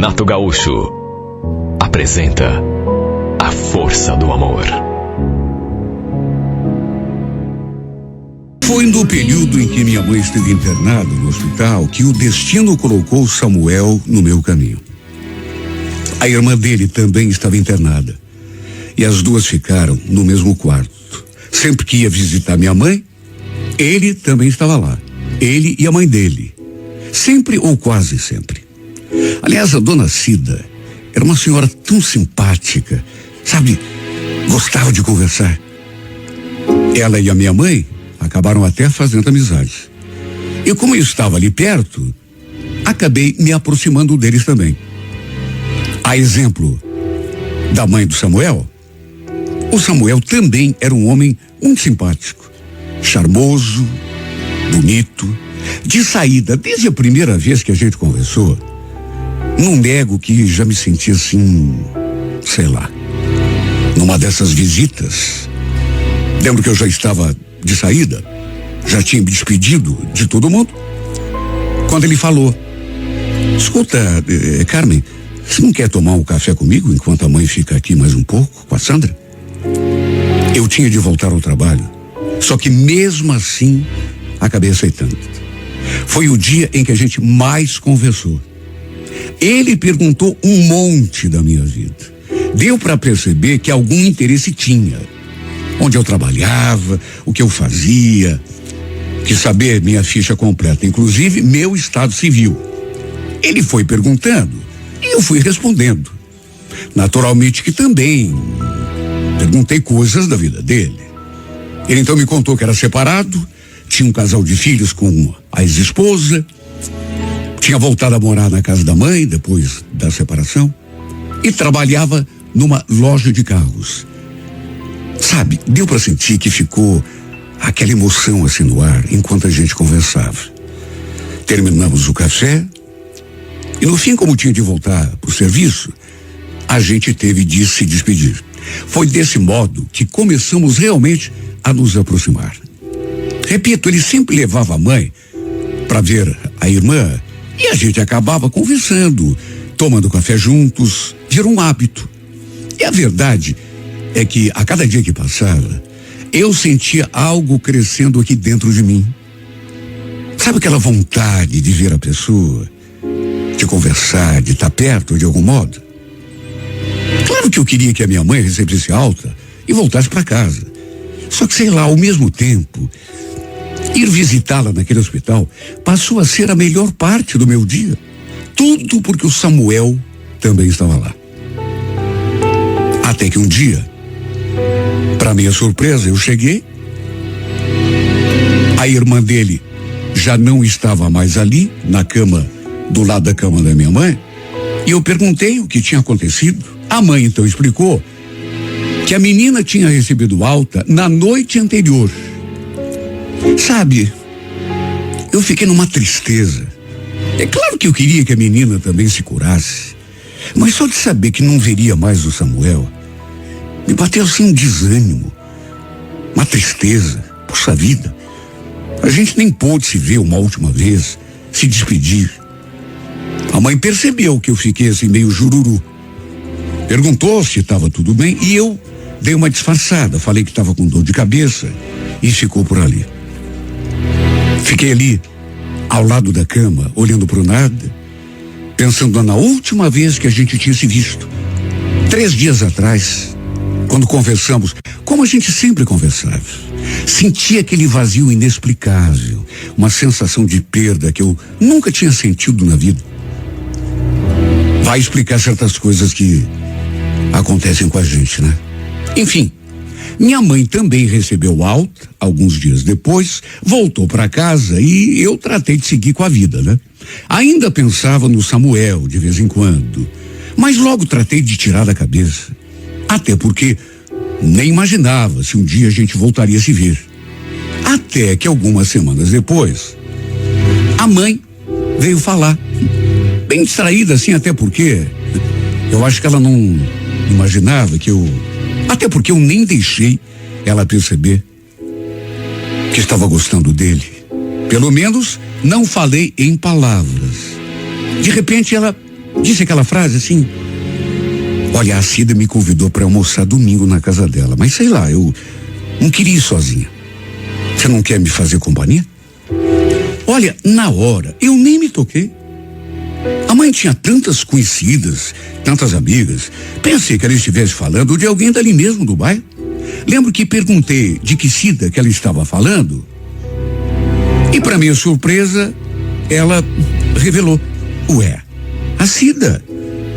Renato Gaúcho apresenta A Força do Amor. Foi no período em que minha mãe esteve internada no hospital que o destino colocou Samuel no meu caminho. A irmã dele também estava internada e as duas ficaram no mesmo quarto. Sempre que ia visitar minha mãe, ele também estava lá. Ele e a mãe dele. Sempre ou quase sempre. Aliás, a dona Cida era uma senhora tão simpática, sabe? Gostava de conversar. Ela e a minha mãe acabaram até fazendo amizade. E como eu estava ali perto, acabei me aproximando deles também. A exemplo da mãe do Samuel, o Samuel também era um homem muito simpático, charmoso, bonito, de saída. Desde a primeira vez que a gente conversou, não nego que já me senti assim, sei lá, numa dessas visitas. Lembro que eu já estava de saída, já tinha me despedido de todo mundo, quando ele falou: escuta, Carmen, você não quer tomar um café comigo enquanto a mãe fica aqui mais um pouco com a Sandra? Eu tinha de voltar ao trabalho, só que mesmo assim acabei aceitando. Foi o dia em que a gente mais conversou. Ele perguntou um monte da minha vida. Deu para perceber que algum interesse tinha. Onde eu trabalhava, o que eu fazia. Quis saber minha ficha completa, inclusive meu estado civil. Ele foi perguntando e eu fui respondendo. Naturalmente que também perguntei coisas da vida dele. Ele então me contou que era separado, tinha um casal de filhos com a ex-esposa, tinha voltado a morar na casa da mãe depois da separação e trabalhava numa loja de carros. Sabe, deu para sentir que ficou aquela emoção assim no ar enquanto a gente conversava. Terminamos o café e no fim, como tinha de voltar pro serviço, a gente teve de se despedir. Foi desse modo que começamos realmente a nos aproximar. Repito, ele sempre levava a mãe para ver a irmã e a gente acabava conversando, tomando café juntos, virou um hábito. E a verdade é que a cada dia que passava, eu sentia algo crescendo aqui dentro de mim. Sabe aquela vontade de ver a pessoa, de conversar, de estar perto de algum modo? Claro que eu queria que a minha mãe recebesse alta e voltasse para casa. Só que, sei lá, ao mesmo tempo, ir visitá-la naquele hospital passou a ser a melhor parte do meu dia. Tudo porque o Samuel também estava lá. Até que um dia, para minha surpresa, eu cheguei. A irmã dele já não estava mais ali, na cama, do lado da cama da minha mãe, e eu perguntei o que tinha acontecido. A mãe então explicou que a menina tinha recebido alta na noite anterior. Sabe, eu fiquei numa tristeza. É claro que eu queria que a menina também se curasse, mas só de saber que não veria mais o Samuel, me bateu assim um desânimo, uma tristeza. Poxa vida, a gente nem pôde se ver uma última vez, se despedir. A mãe percebeu que eu fiquei assim meio jururu. Perguntou se estava tudo bem e eu dei uma disfarçada, falei que estava com dor de cabeça e ficou por ali. Fiquei ali, ao lado da cama, olhando para o nada, pensando na última vez que a gente tinha se visto. 3 dias atrás, quando conversamos, como a gente sempre conversava. Senti aquele vazio inexplicável, uma sensação de perda que eu nunca tinha sentido na vida. Vai explicar certas coisas que acontecem com a gente, né? Enfim, minha mãe também recebeu alta, alguns dias depois, voltou para casa e eu tratei de seguir com a vida, né? Ainda pensava no Samuel de vez em quando, mas logo tratei de tirar da cabeça. Até porque nem imaginava se um dia a gente voltaria a se ver. Até que algumas semanas depois, a mãe veio falar, bem distraída assim, até porque eu acho que ela não imaginava que até porque eu nem deixei ela perceber que estava gostando dele. Pelo menos não falei em palavras. De repente ela disse aquela frase assim: olha, a Cida me convidou para almoçar domingo na casa dela, mas sei lá, eu não queria ir sozinha. Você não quer me fazer companhia? Olha, na hora, eu nem me toquei. A mãe tinha tantas conhecidas, tantas amigas. Pensei que ela estivesse falando de alguém dali mesmo do bairro. Lembro que perguntei de que Cida que ela estava falando. E para minha surpresa, ela revelou: ué, a Cida,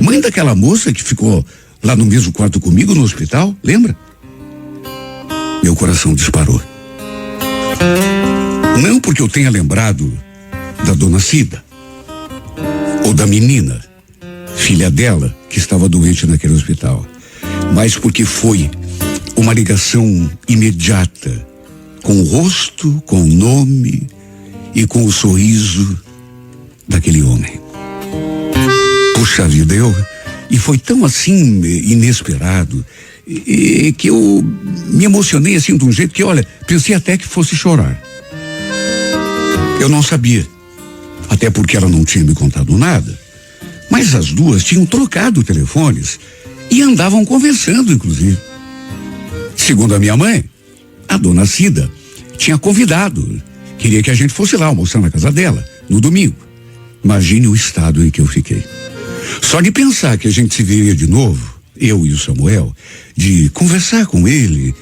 mãe daquela moça que ficou lá no mesmo quarto comigo no hospital, lembra? Meu coração disparou. Não porque eu tenha lembrado da dona Cida, ou da menina, filha dela, que estava doente naquele hospital, mas porque foi uma ligação imediata com o rosto, com o nome e com o sorriso daquele homem. Puxa vida, e foi tão assim inesperado que eu me emocionei assim de um jeito que, olha, pensei até que fosse chorar. Eu não sabia, até porque ela não tinha me contado nada, mas as duas tinham trocado telefones e andavam conversando, inclusive. Segundo a minha mãe, a dona Cida tinha convidado, queria que a gente fosse lá almoçar na casa dela, no domingo. Imagine o estado em que eu fiquei. Só de pensar que a gente se veria de novo, eu e o Samuel, de conversar com ele,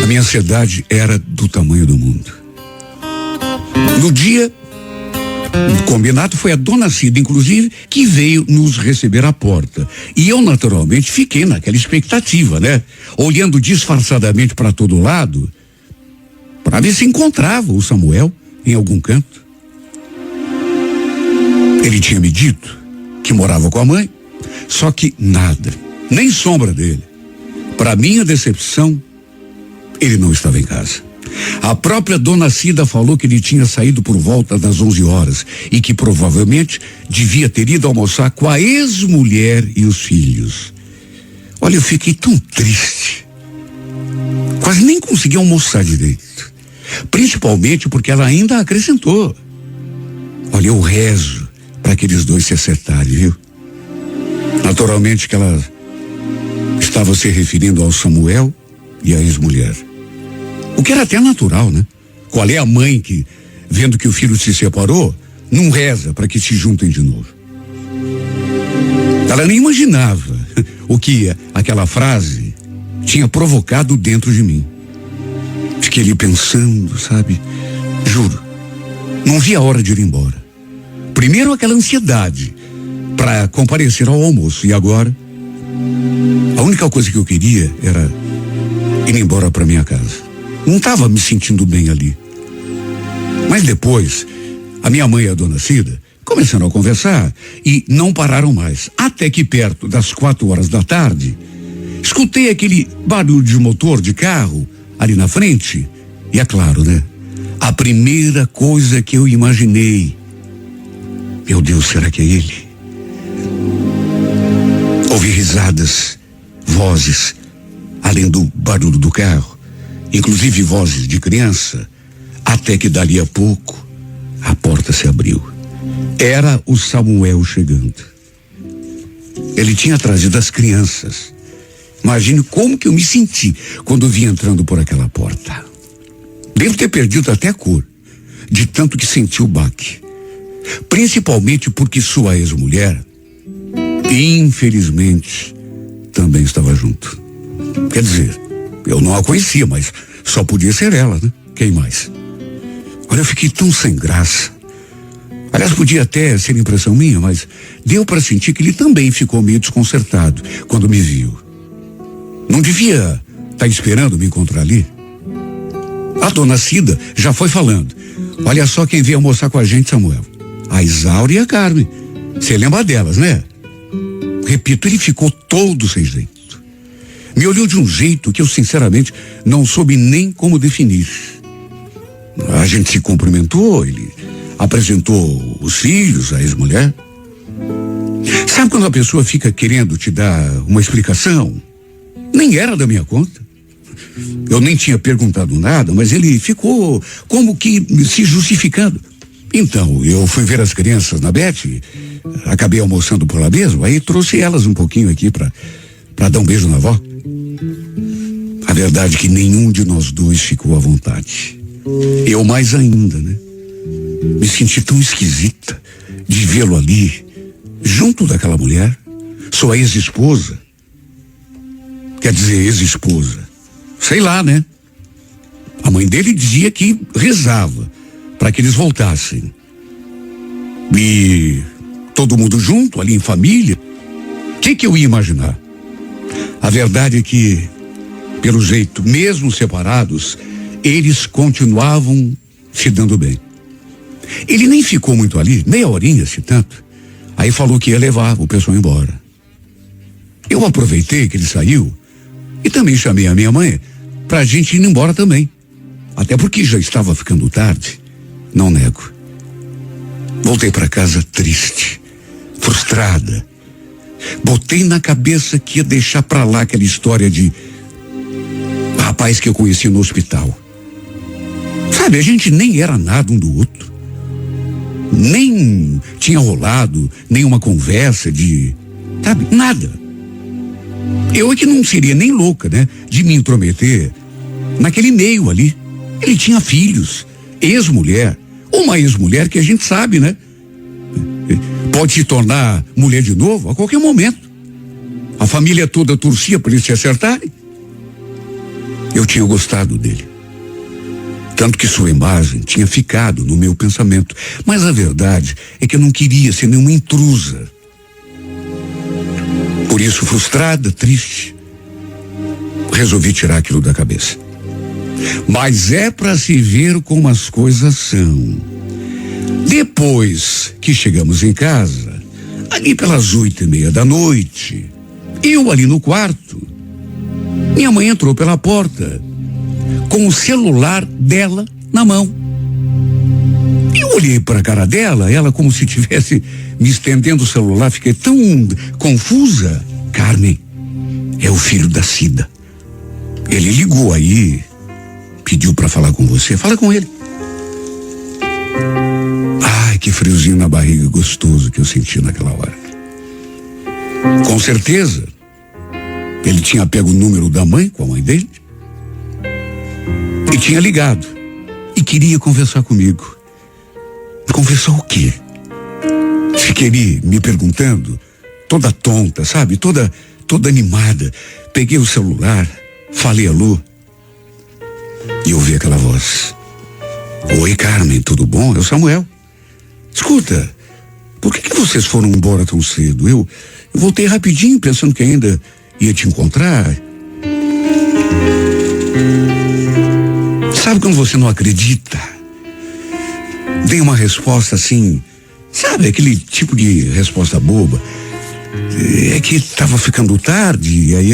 a minha ansiedade era do tamanho do mundo. No dia combinado, foi a dona Cida, inclusive, que veio nos receber à porta. E eu, naturalmente, fiquei naquela expectativa, né? Olhando disfarçadamente para todo lado, para ver se encontrava o Samuel em algum canto. Ele tinha me dito que morava com a mãe, só que nada, nem sombra dele. Para minha decepção, ele não estava em casa. A própria dona Cida falou que ele tinha saído por volta das 11 horas e que provavelmente devia ter ido almoçar com a ex-mulher e os filhos. Olha, eu fiquei tão triste. Quase nem consegui almoçar direito. Principalmente porque ela ainda acrescentou: olha, eu rezo para aqueles dois se acertarem, viu? Naturalmente que ela estava se referindo ao Samuel e à ex-mulher. O que era até natural, né? Qual é a mãe que, vendo que o filho se separou, não reza para que se juntem de novo? Ela nem imaginava o que aquela frase tinha provocado dentro de mim. Fiquei ali pensando, sabe? Juro, não vi a hora de ir embora. Primeiro aquela ansiedade para comparecer ao almoço, e agora a única coisa que eu queria era ir embora para minha casa. Não estava me sentindo bem ali. Mas depois, a minha mãe e a dona Cida começaram a conversar e não pararam mais. Até que perto das 4 horas da tarde, escutei aquele barulho de motor de carro ali na frente. E é claro, né? A primeira coisa que eu imaginei: meu Deus, será que é ele? Ouvi risadas, vozes, além do barulho do carro. Inclusive vozes de criança, até que dali a pouco a porta se abriu. Era o Samuel chegando. Ele tinha trazido as crianças. Imagine como que eu me senti quando vi entrando por aquela porta. Devo ter perdido até a cor, de tanto que senti o baque. Principalmente porque sua ex-mulher, infelizmente, também estava junto. Quer dizer, eu não a conhecia, mas só podia ser ela, né? Quem mais? Olha, eu fiquei tão sem graça. Aliás, podia até ser impressão minha, mas deu para sentir que ele também ficou meio desconcertado quando me viu. Não devia estar esperando me encontrar ali? A dona Cida já foi falando: olha só quem veio almoçar com a gente, Samuel. A Isaura e a Carmen. Você lembra delas, né? Repito, ele ficou todo sem jeito. Me olhou de um jeito que eu sinceramente não soube nem como definir. A gente se cumprimentou, ele apresentou os filhos, a ex-mulher. Sabe quando a pessoa fica querendo te dar uma explicação? Nem era da minha conta. Eu nem tinha perguntado nada, mas ele ficou como que se justificando. Então, eu fui ver as crianças na Beth, acabei almoçando por lá mesmo, aí trouxe elas um pouquinho aqui pra dar um beijo na avó. A verdade é que nenhum de nós dois ficou à vontade. Eu mais ainda, né? Me senti tão esquisita de vê-lo ali, junto daquela mulher, sua ex-esposa. Quer dizer, ex-esposa. Sei lá, né? A mãe dele dizia que rezava para que eles voltassem. E todo mundo junto, ali em família. O que eu ia imaginar? A verdade é que, pelo jeito, mesmo separados, eles continuavam se dando bem. Ele nem ficou muito ali, meia horinha, se tanto. Aí falou que ia levar o pessoal embora. Eu aproveitei que ele saiu e também chamei a minha mãe pra gente ir embora também. Até porque já estava ficando tarde. Não nego. Voltei para casa triste, frustrada. Botei na cabeça que ia deixar pra lá aquela história de rapaz que eu conheci no hospital. Sabe, a gente nem era nada um do outro. Nem tinha rolado nenhuma conversa de... Sabe, nada. Eu é que não seria nem louca, né? De me intrometer naquele meio ali. Ele tinha filhos, ex-mulher. Uma ex-mulher que a gente sabe, né? Pode se tornar mulher de novo a qualquer momento. A família toda torcia para eles se acertarem. Eu tinha gostado dele. Tanto que sua imagem tinha ficado no meu pensamento. Mas a verdade é que eu não queria ser nenhuma intrusa. Por isso, frustrada, triste, resolvi tirar aquilo da cabeça. Mas é para se ver como as coisas são. Depois que chegamos em casa, ali pelas 8:30 da noite, eu ali no quarto, minha mãe entrou pela porta com o celular dela na mão. Eu olhei para a cara dela, ela como se tivesse me estendendo o celular, fiquei tão confusa. Carmen, é o filho da Cida. Ele ligou aí, pediu para falar com você. Fala com ele. Ai, que friozinho na barriga gostoso que eu senti naquela hora. Com certeza, ele tinha pego o número da mãe com a mãe dele e tinha ligado e queria conversar comigo. Conversar o quê? Fiquei me perguntando, toda tonta, sabe? Toda animada. Peguei o celular, falei alô e ouvi aquela voz. Oi, Carmen, tudo bom? É o Samuel. Escuta, por que vocês foram embora tão cedo? Eu voltei rapidinho pensando que ainda ia te encontrar. Sabe quando você não acredita? Dei uma resposta assim, sabe, aquele tipo de resposta boba. É que estava ficando tarde, e aí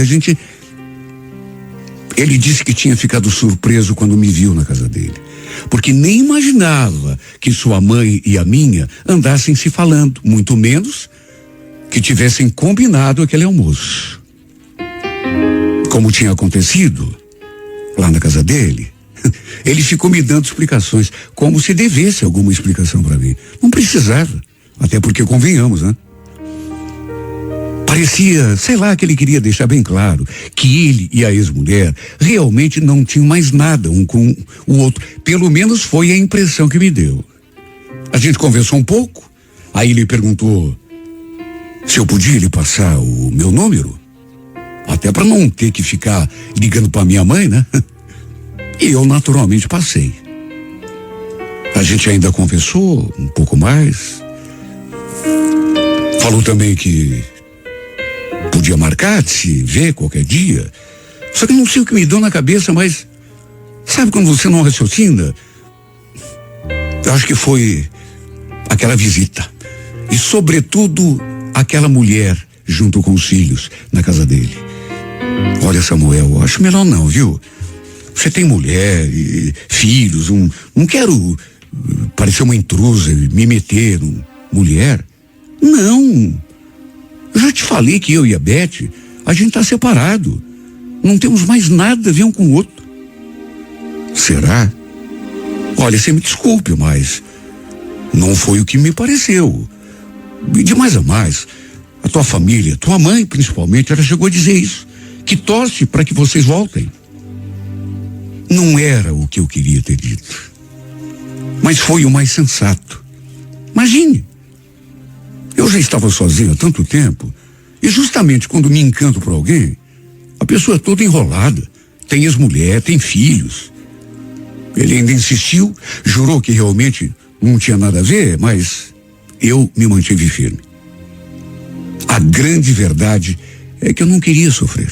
ele disse que tinha ficado surpreso quando me viu na casa dele, porque nem imaginava que sua mãe e a minha andassem se falando, muito menos que tivessem combinado aquele almoço. Como tinha acontecido lá na casa dele, ele ficou me dando explicações, como se devesse alguma explicação para mim. Não precisava, até porque convenhamos, né? Parecia, sei lá, que ele queria deixar bem claro que ele e a ex-mulher realmente não tinham mais nada um com o outro. Pelo menos foi a impressão que me deu. A gente conversou um pouco, aí ele perguntou se eu podia lhe passar o meu número, até para não ter que ficar ligando para minha mãe, né? E eu naturalmente passei. A gente ainda conversou um pouco mais. Falou também que podia marcar de se ver qualquer dia. Só que não sei o que me deu na cabeça, mas sabe quando você não raciocina? Eu acho que foi aquela visita. E sobretudo aquela mulher junto com os filhos na casa dele. Olha, Samuel, eu acho melhor não, viu? Você tem mulher e filhos, não quero parecer uma intrusa, me meter, mulher. Não. Eu já te falei que eu e a Beth, a gente tá separado. Não temos mais nada a ver um com o outro. Será? Olha, você me desculpe, mas Não foi o que me pareceu. E de mais a mais, a tua família, tua mãe principalmente, ela chegou a dizer isso, que torce para que vocês voltem. Não era o que eu queria ter dito, mas foi o mais sensato. Imagine, eu já estava sozinho há tanto tempo, e justamente quando me encanto por alguém, a pessoa é toda enrolada, tem ex-mulher, tem filhos. Ele ainda insistiu, jurou que realmente não tinha nada a ver, mas eu me mantive firme. A grande verdade é que eu não queria sofrer.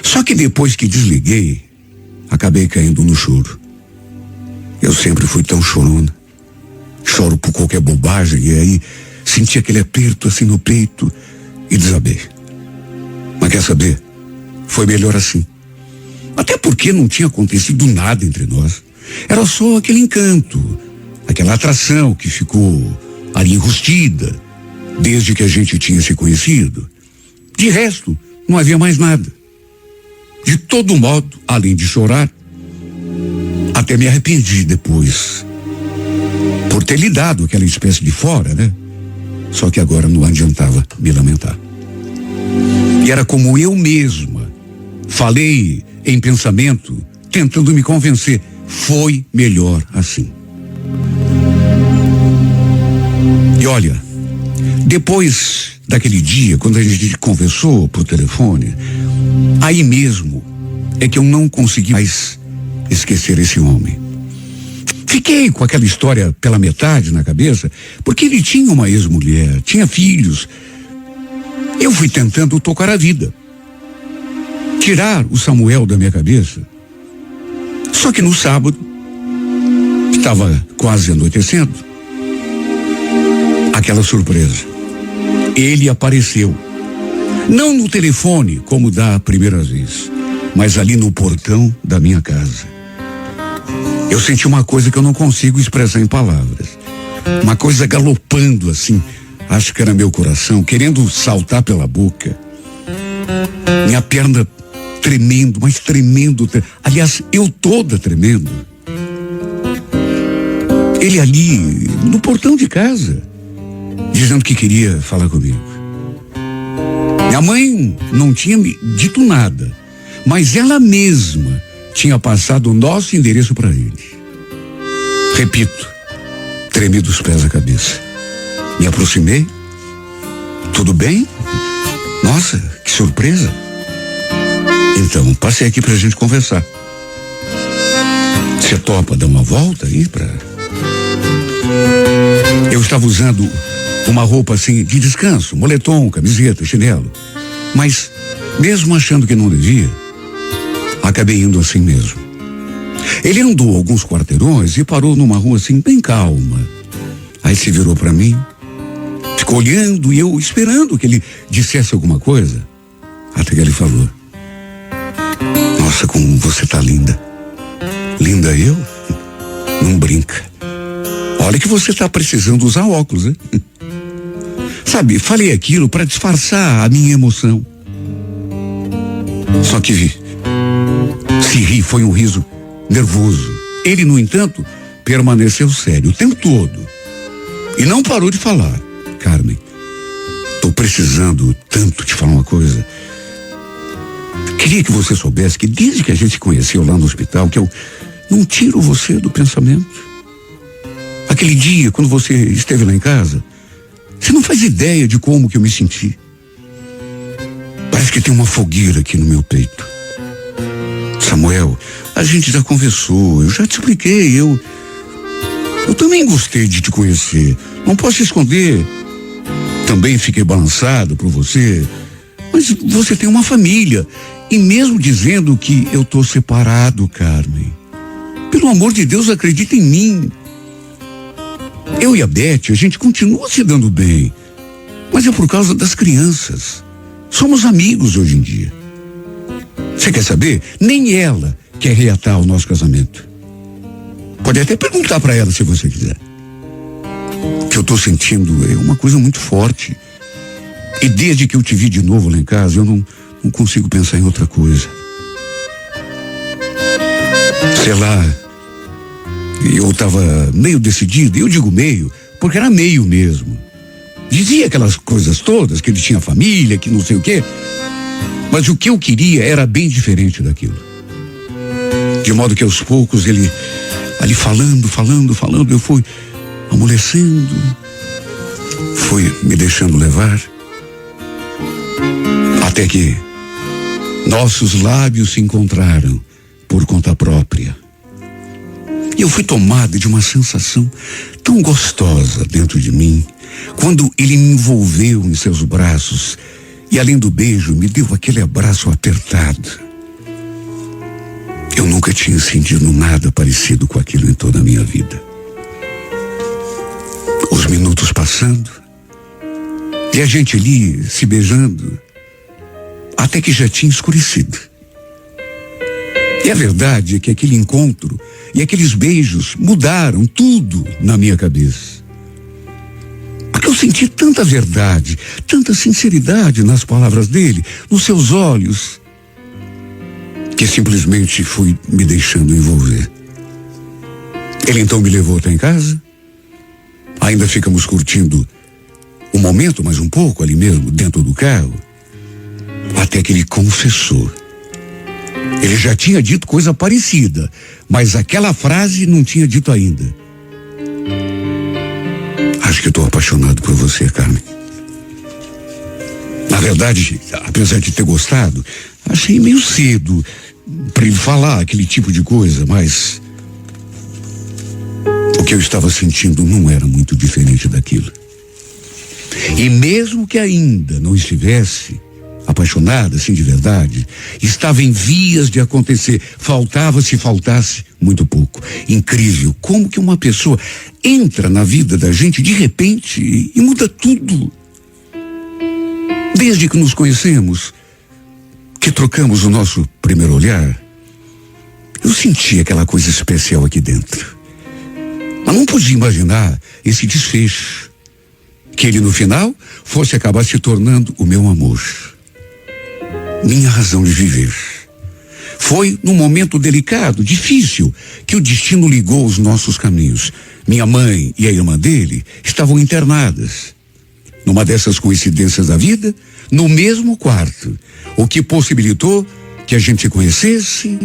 Só que depois que desliguei, acabei caindo no choro. Eu sempre fui tão chorona. Choro por qualquer bobagem, e aí senti aquele aperto assim no peito e desabei. Mas quer saber? Foi melhor assim. Até porque não tinha acontecido nada entre nós. Era só aquele encanto, aquela atração que ficou ali enrustida desde que a gente tinha se conhecido. De resto, não havia mais nada. De todo modo, além de chorar, até me arrependi depois por ter lhe dado aquela espécie de fora, né? Só que agora não adiantava me lamentar. E era como eu mesma falei em pensamento, tentando me convencer. Foi melhor assim. E olha, depois daquele dia, quando a gente conversou por telefone, aí mesmo é que eu não consegui mais esquecer esse homem. Fiquei com aquela história pela metade na cabeça, porque ele tinha uma ex-mulher, tinha filhos. Eu fui tentando tocar a vida, tirar o Samuel da minha cabeça. Só que no sábado, estava quase anoitecendo, aquela surpresa. Ele apareceu. Não no telefone, como da primeira vez, mas ali no portão da minha casa. Eu senti uma coisa que eu não consigo expressar em palavras. Uma coisa galopando assim, acho que era meu coração, querendo saltar pela boca. Minha perna tremendo, mas tremendo. Aliás, eu toda tremendo. Ele ali, no portão de casa, dizendo que queria falar comigo. Minha mãe não tinha me dito nada, mas ela mesma tinha passado o nosso endereço para ele. Repito, tremi dos pés à cabeça. Me aproximei. Tudo bem? Nossa, que surpresa. Então, passei aqui pra gente conversar. Você topa dar uma volta aí pra... Eu estava usando uma roupa assim de descanso, moletom, camiseta, chinelo. Mas, mesmo achando que não devia, acabei indo assim mesmo. Ele andou alguns quarteirões e parou numa rua assim bem calma. Aí se virou pra mim, ficou olhando e eu esperando que ele dissesse alguma coisa. Até que ele falou: nossa, como você tá linda. Linda eu? Não brinca. Olha que você tá precisando usar óculos, hein? Sabe, falei aquilo para disfarçar a minha emoção. Só que se ri foi um riso nervoso. Ele, no entanto, permaneceu sério o tempo todo. E não parou de falar. Carmen, tô precisando tanto te falar uma coisa. Queria que você soubesse que desde que a gente se conheceu lá no hospital, que eu não tiro você do pensamento. Aquele dia, quando você esteve lá em casa, você não faz ideia de como que eu me senti. Parece que tem uma fogueira aqui no meu peito. Samuel, a gente já conversou, eu já te expliquei, eu também gostei de te conhecer. Não posso esconder. Também fiquei balançado por você. Mas você tem uma família. E mesmo dizendo que eu tô separado, Carmen, pelo amor de Deus, acredita em mim. Eu e a Beth, a gente continua se dando bem. Mas é por causa das crianças. Somos amigos hoje em dia. Você quer saber? Nem ela quer reatar o nosso casamento. Pode até perguntar para ela se você quiser. O que eu tô sentindo é uma coisa muito forte. E desde que eu te vi de novo lá em casa, eu não consigo pensar em outra coisa. Sei lá, Eu estava meio decidido, eu digo meio, porque era meio mesmo. Dizia aquelas coisas todas, que ele tinha família, que não sei o quê. Mas o que eu queria era bem diferente daquilo. De modo que aos poucos ele, ali falando, eu fui amolecendo, fui me deixando levar, até que nossos lábios se encontraram por conta própria. E eu fui tomado de uma sensação tão gostosa dentro de mim, quando ele me envolveu em seus braços e, além do beijo, me deu aquele abraço apertado. Eu nunca tinha sentido nada parecido com aquilo em toda a minha vida. Os minutos passando, e a gente ali se beijando, até que já tinha escurecido. E a verdade é que aquele encontro e aqueles beijos mudaram tudo na minha cabeça. Porque eu senti tanta verdade, tanta sinceridade nas palavras dele, nos seus olhos, que simplesmente fui me deixando envolver. Ele então me levou até em casa. Ainda ficamos curtindo o momento, mais um pouco ali mesmo, dentro do carro, até que ele confessou. Ele já tinha dito coisa parecida, mas aquela frase não tinha dito ainda. Acho que estou apaixonado por você, Carmen. Na verdade, apesar de ter gostado, achei meio cedo para ele falar aquele tipo de coisa, mas o que eu estava sentindo não era muito diferente daquilo. E mesmo que ainda não estivesse apaixonada, assim de verdade, estava em vias de acontecer. Se faltasse, muito pouco. Incrível, como que uma pessoa entra na vida da gente de repente e muda tudo. Desde que nos conhecemos, que trocamos o nosso primeiro olhar, eu senti aquela coisa especial aqui dentro. Mas não podia imaginar esse desfecho, que ele no final fosse acabar se tornando o meu amor, minha razão de viver. Foi num momento delicado, difícil, que o destino ligou os nossos caminhos. Minha mãe e a irmã dele estavam internadas. Numa dessas coincidências da vida, no mesmo quarto, o que possibilitou que a gente se conhecesse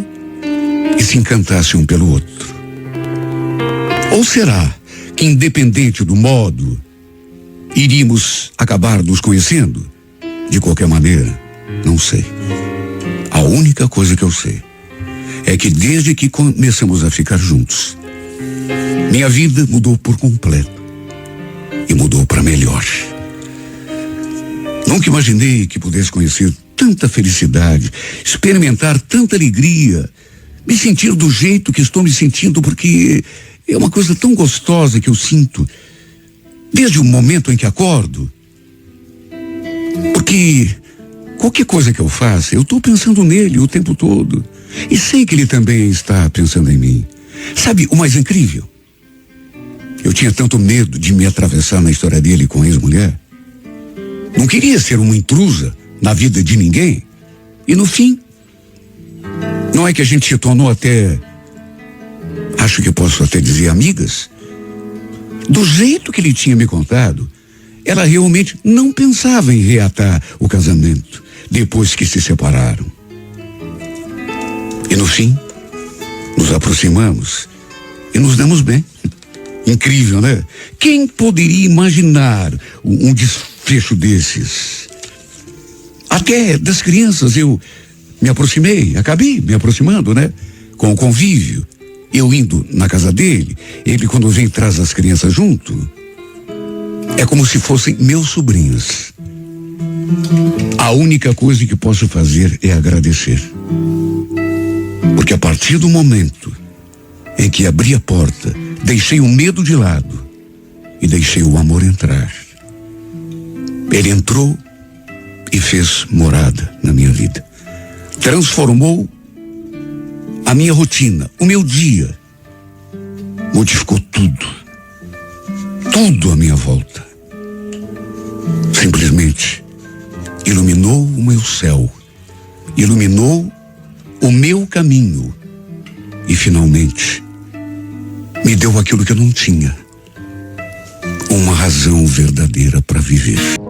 e se encantasse um pelo outro. Ou será que, independente do modo, iríamos acabar nos conhecendo? De qualquer maneira, não sei. A única coisa que eu sei é que desde que começamos a ficar juntos, minha vida mudou por completo e mudou para melhor. Nunca imaginei que pudesse conhecer tanta felicidade, experimentar tanta alegria, me sentir do jeito que estou me sentindo, porque é uma coisa tão gostosa que eu sinto desde o momento em que acordo. Porque qualquer coisa que eu faça, eu estou pensando nele o tempo todo. E sei que ele também está pensando em mim. Sabe o mais incrível? Eu tinha tanto medo de me atravessar na história dele com a ex-mulher. Não queria ser uma intrusa na vida de ninguém. E no fim, não é que a gente se tornou até, acho que posso até dizer, amigas? Do jeito que ele tinha me contado, ela realmente não pensava em reatar o casamento depois que se separaram. E no fim, nos aproximamos e nos damos bem. Incrível, né? Quem poderia imaginar um desfecho desses? Até das crianças eu me aproximei, acabei me aproximando, né? Com o convívio. Eu indo na casa dele, ele quando vem traz as crianças junto. É como se fossem meus sobrinhos. A única coisa que posso fazer é agradecer. Porque a partir do momento em que abri a porta, deixei o medo de lado e deixei o amor entrar. Ele entrou e fez morada na minha vida. Transformou a minha rotina, o meu dia. Modificou tudo. Tudo à minha volta. Simplesmente iluminou o meu céu, iluminou o meu caminho e finalmente me deu aquilo que eu não tinha: uma razão verdadeira para viver.